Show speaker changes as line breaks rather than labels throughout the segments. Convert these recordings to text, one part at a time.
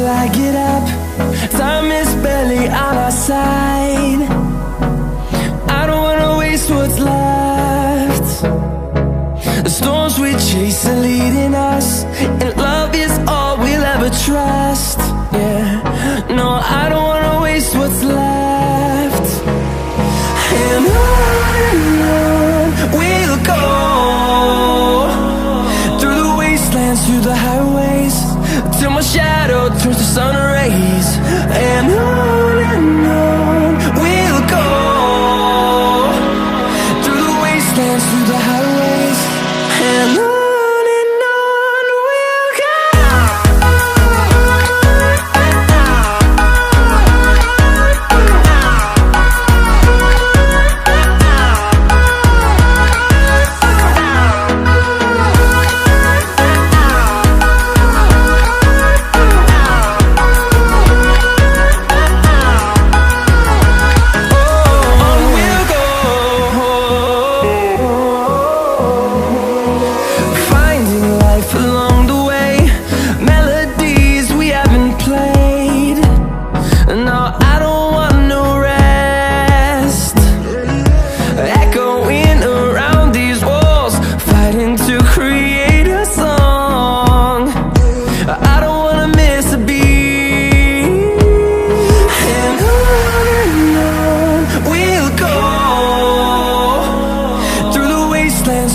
I get up. Time is barely on our side. I don't wanna waste what's left. The storms we chase are leading us, and love is all we'll ever trust. Yeah, no, I don't wanna waste what's left. And on we'll go, through the wastelands, through the highways, till my shadow turns to sun rays. And on we'll go, through the wastelands, through the highways, and on.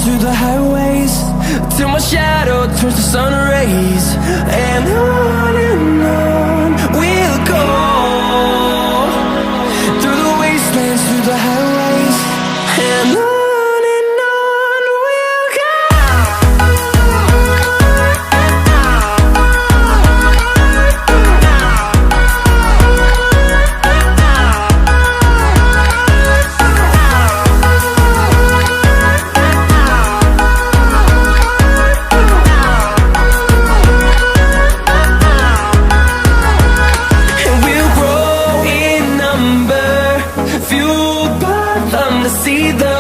Through the highways, till my shadow turns to sun rays. And on we'll go, through the wastelands, through the highways, and on. See the